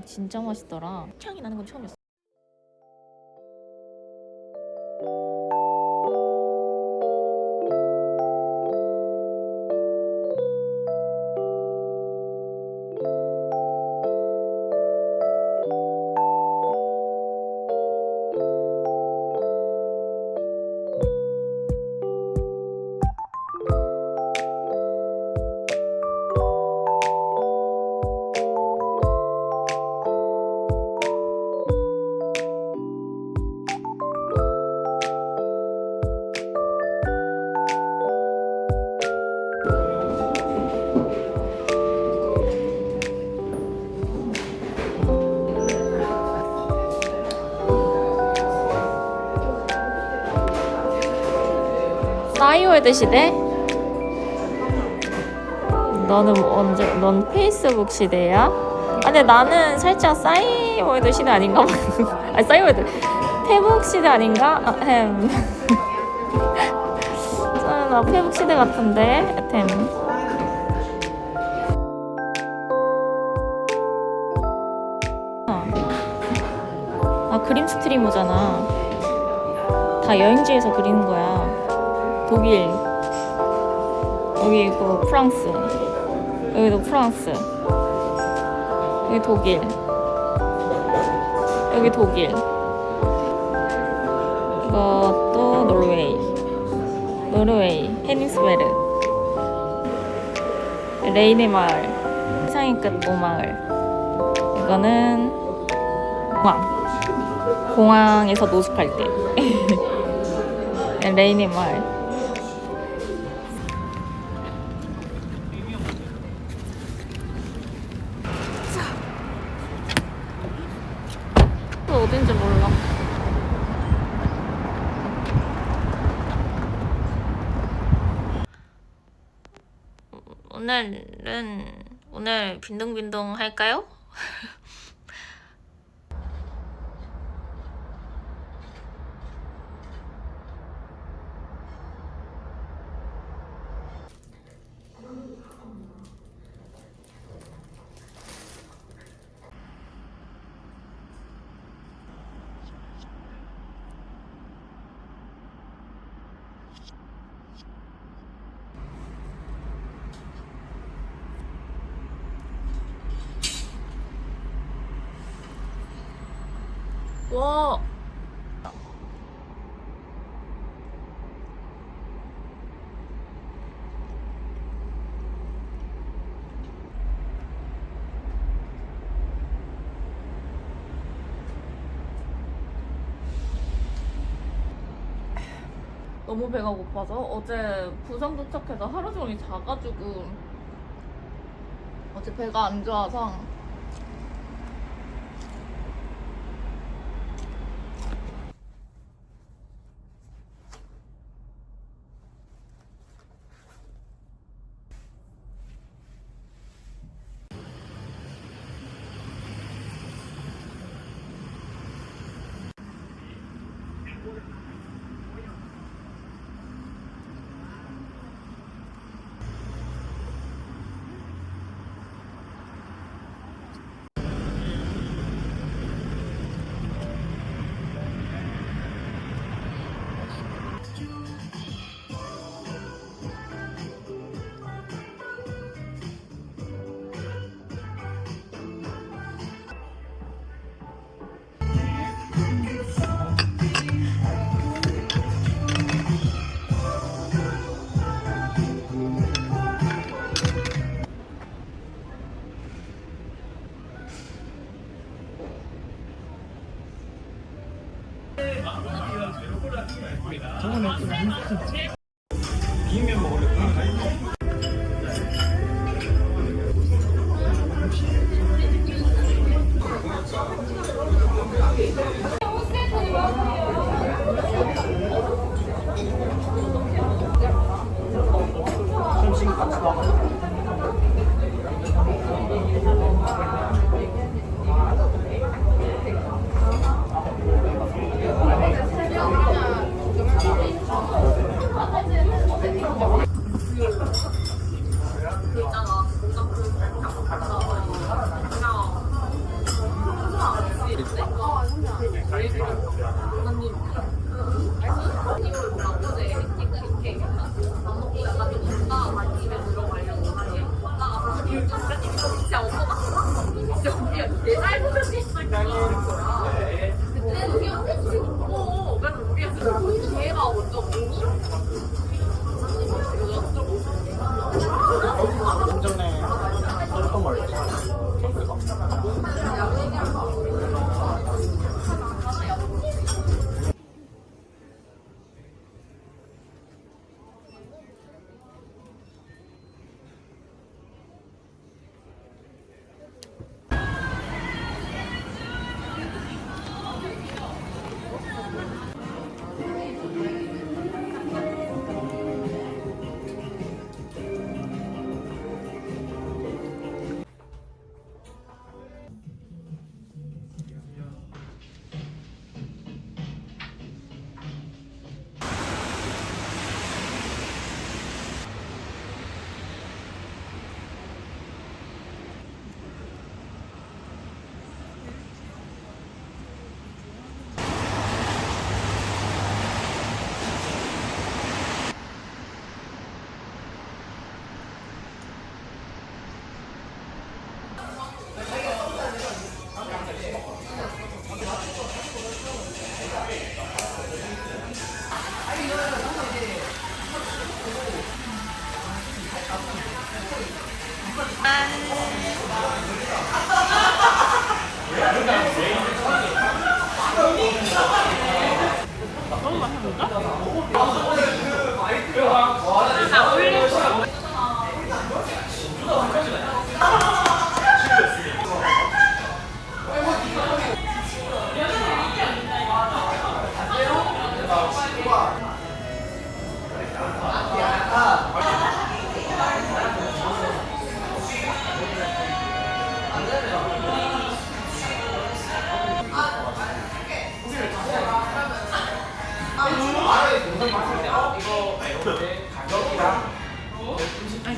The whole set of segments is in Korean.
진짜 맛있더라. 향이 나는 건 처음이었어. 싸이월드 시대? 넌 페이스북 시대야? 아, 근데 나는 살짝 싸이월드 시대 아닌가 봐. 아니, 싸이월드. 페북 시대 아닌가? 아, 나 페북 시대 같은데? 아, 그림 스트리머잖아. 다 여행지에서 그리는 거야. 독일, 여기 이거 프랑스, 여기도 프랑스, 여기 독일, 여기 독일, 이것도 노르웨이, 헤니스베르, 레이네 마을, 세상의 끝 오마을. 이거는 공항에서 노숙할 때. 레이네 마을. 어딘지 몰라. 오늘 빈둥빈둥 할까요? 와. 너무 배가 고파서 어제 부산 도착해서 하루 종일 자가지고 어제 배가 안 좋아서 저번에 좀 맛있었지.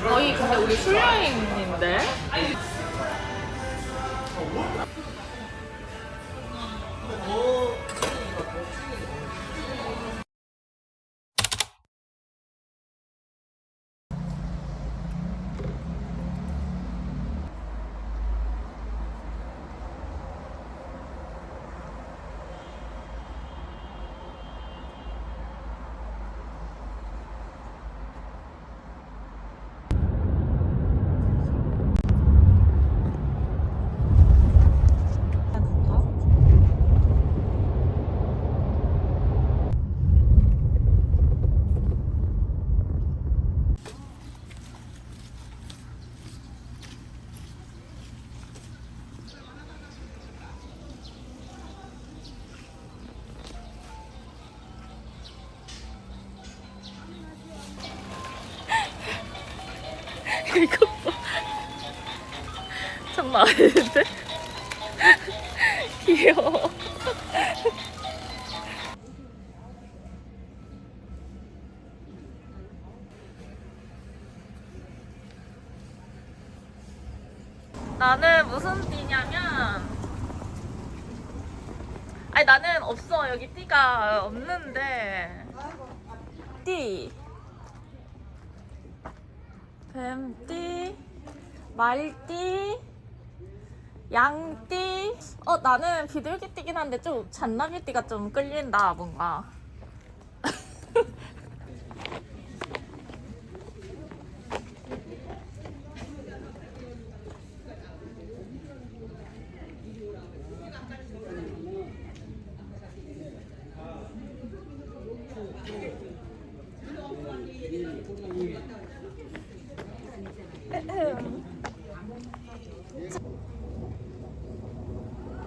거의 근데 우리 술 여행인데? 이거 봐. 장난 아닌데? 귀여워. 나는 무슨 띠냐면, 아니 나는 없어. 여기 띠가 없는데. 띠, 뱀띠, 말띠, 양띠. 나는 비둘기띠긴 한데 좀 잔나비띠가 좀 끌린다 뭔가.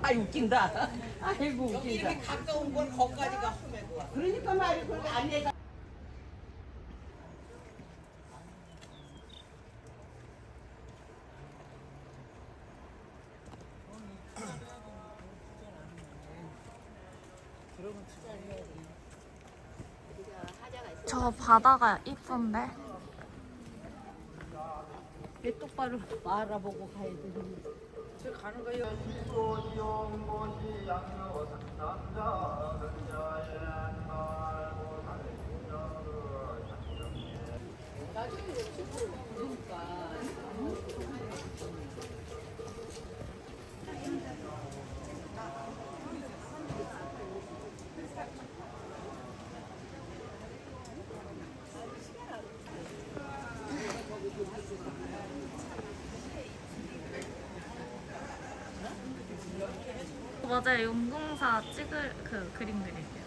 아이 웃긴다. 아이고 웃긴다. 이렇게 가까운 걸 거기까지가 험해고 와. 그러니까 말이 그렇게 안내가. 저 바다가 이쁜데? 왜 똑바로 알아보고 가야 돼. 저 가는 거요. 맞아요. 용궁사 찍을 그 그림 그릴게요.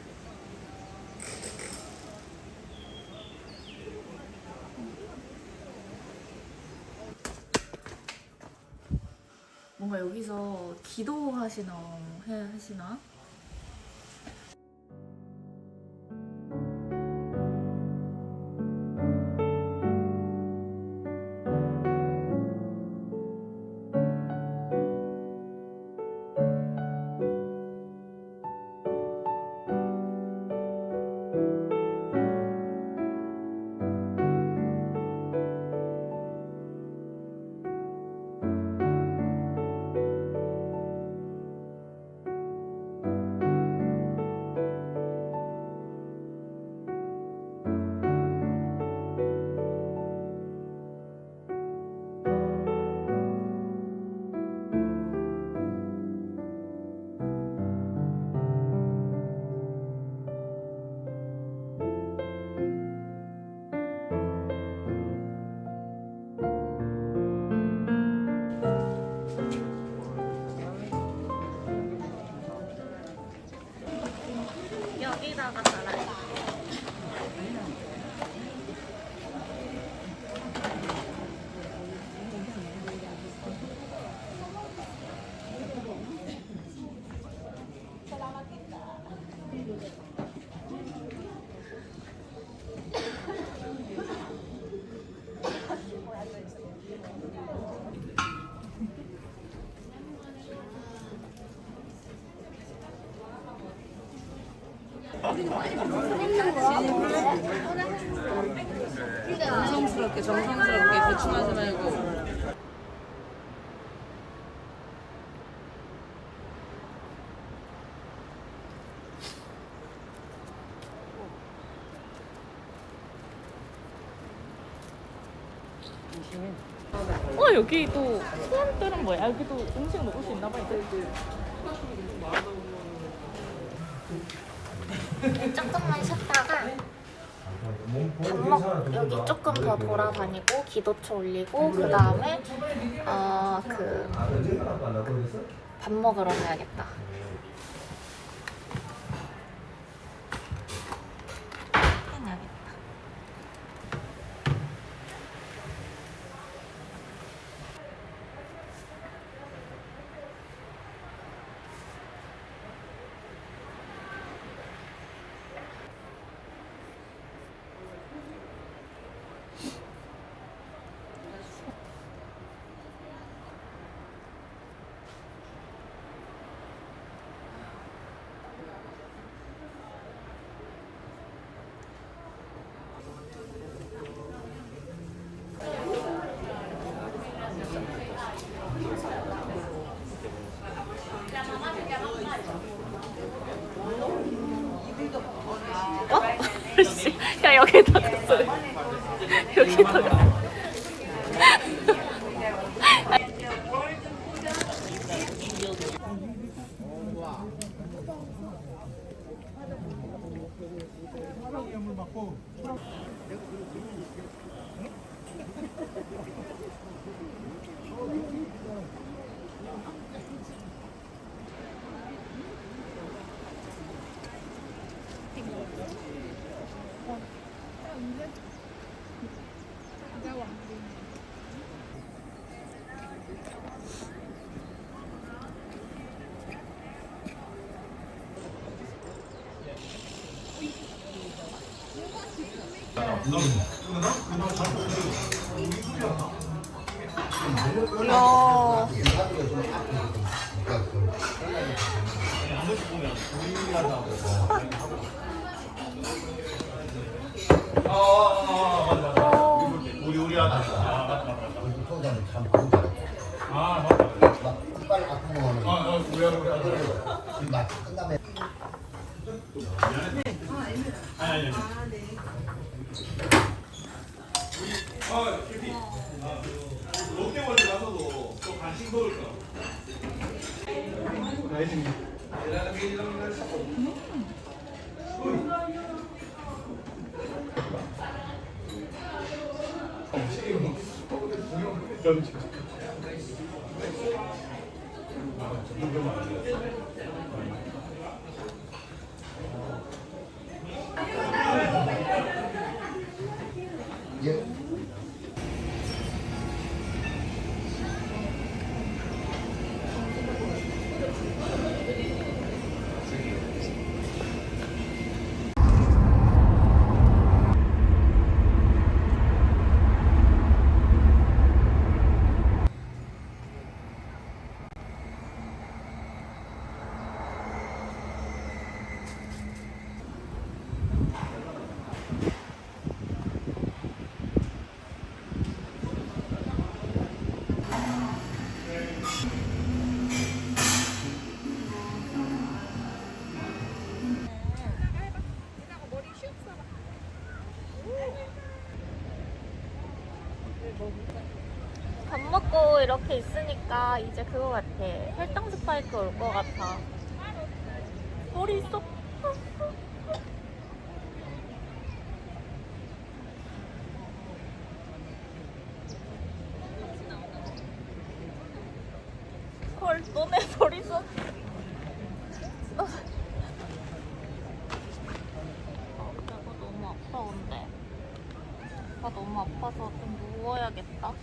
뭔가 여기서 기도하시나 하시나? 여기다가 달아요. 정성스럽게 대충하지 말고. 여기 또 소원들은 뭐야? 여기도 음식 먹을 수 있나 봐 이제. 조금만 쉬었다가 여기 조금 더 돌아다니고 기도처 올리고 그 다음에 밥 먹으러 가야겠다. 해놔야겠다. 야 여기다 놨어. 여기다 놨어. 야. 우리 아들. 소장님 참 그런 거 아 맞다. 막 빨리 아픈 거 하는 우리 아들. 우리 마치 끝나면 아니. 롯데월드 가서도 또 간식 먹을 거. 예. 밥 먹고 이렇게 있으니까 이제 그거 같아. 혈당 스파이크 올 것 같아. 머리 쏙. 헐, 너네 머리 쏙. 내가 너무 아파, 근데. 나 너무 아파서 좀 누워야겠다.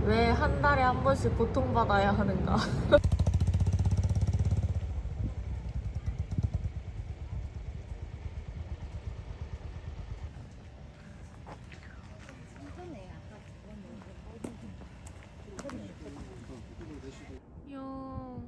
왜 한 달에 한 번씩 고통받아야 하는가? 요.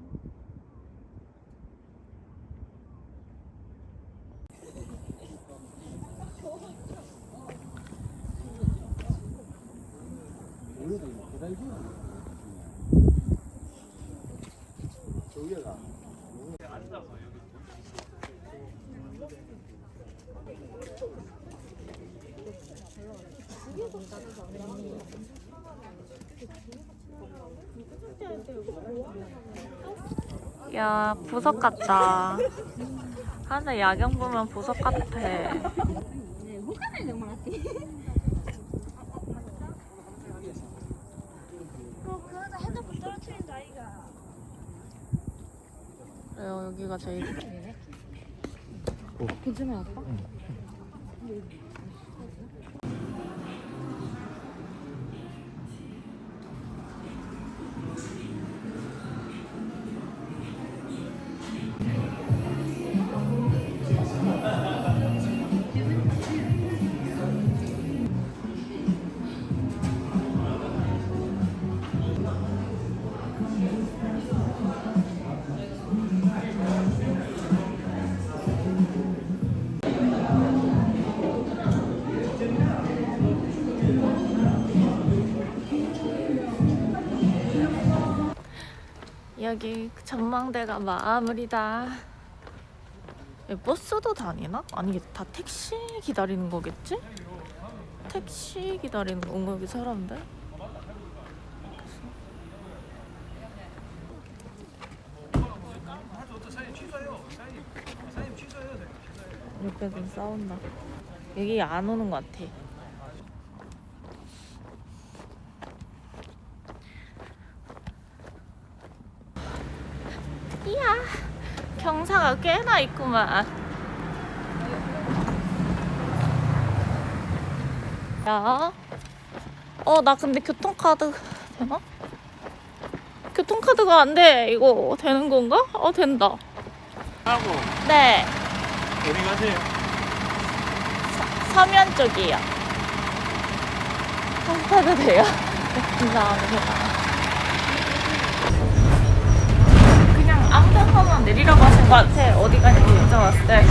야, 보석 같다. 하늘 야경 보면 보석 같아. 그러다 핸드폰 떨어뜨린다 아이가. 그래요, 여기가 제일. 괜찮아 아빠? 여기 전망대가 마무리다. 여기 버스도 다니나? 아니 다 택시 기다리는 거겠지? 택시 기다리는 건가 여기 사람들? 옆에서 싸운다. 여기 안 오는 것 같아. 이야, 경사가 꽤나 있구만. 야, 나 근데 교통카드 되나? 교통카드가 안 돼. 이거 되는 건가? 된다. 하고 네, 어디 가세요? 서면 쪽이요. 카드 돼요? 감사합니다. 그냥 아무 데나 내리라고 하신 것 같아. 어디 가냐고 여쭤봤을 때.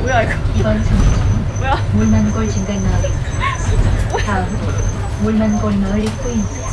뭐야 이거? 이번 선택은 뭐야? 물만골 진단 마을이 다음으로 물만골 마을 입구입니다.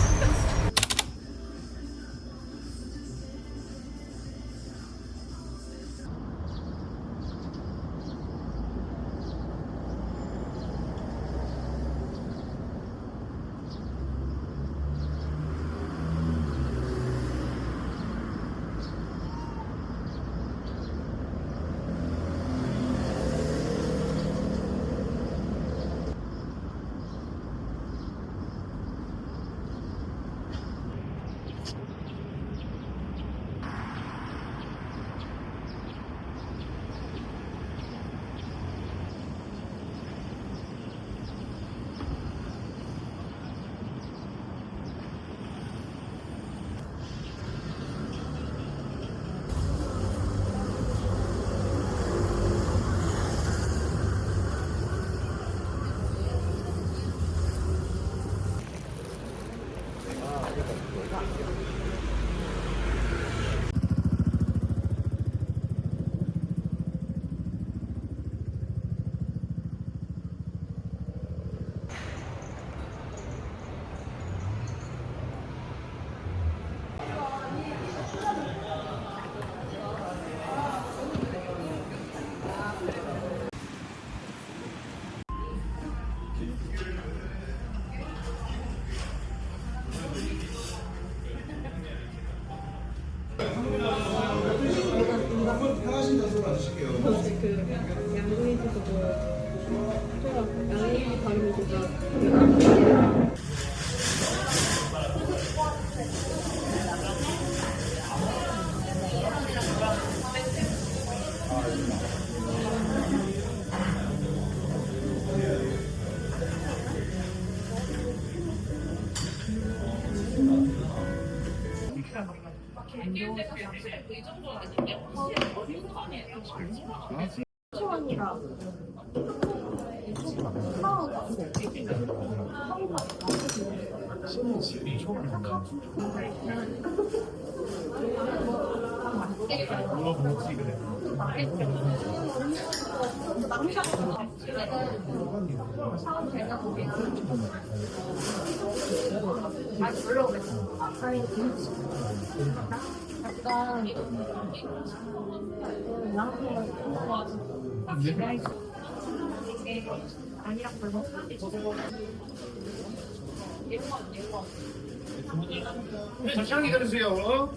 천천히 걸으세요.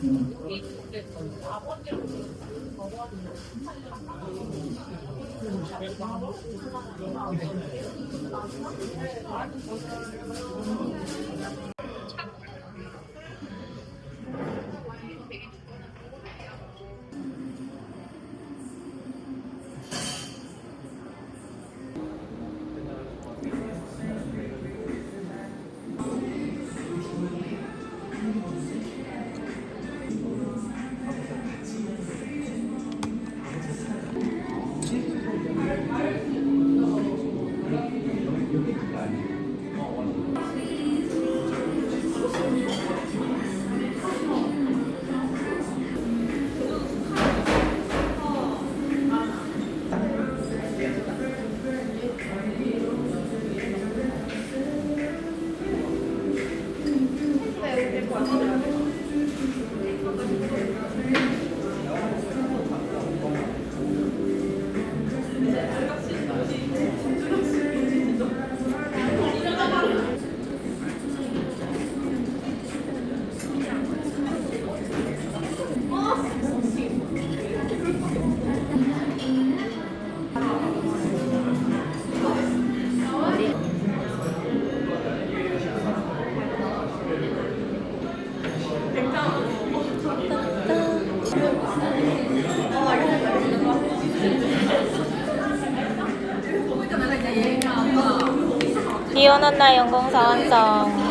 비 오는 날 연공사 완성.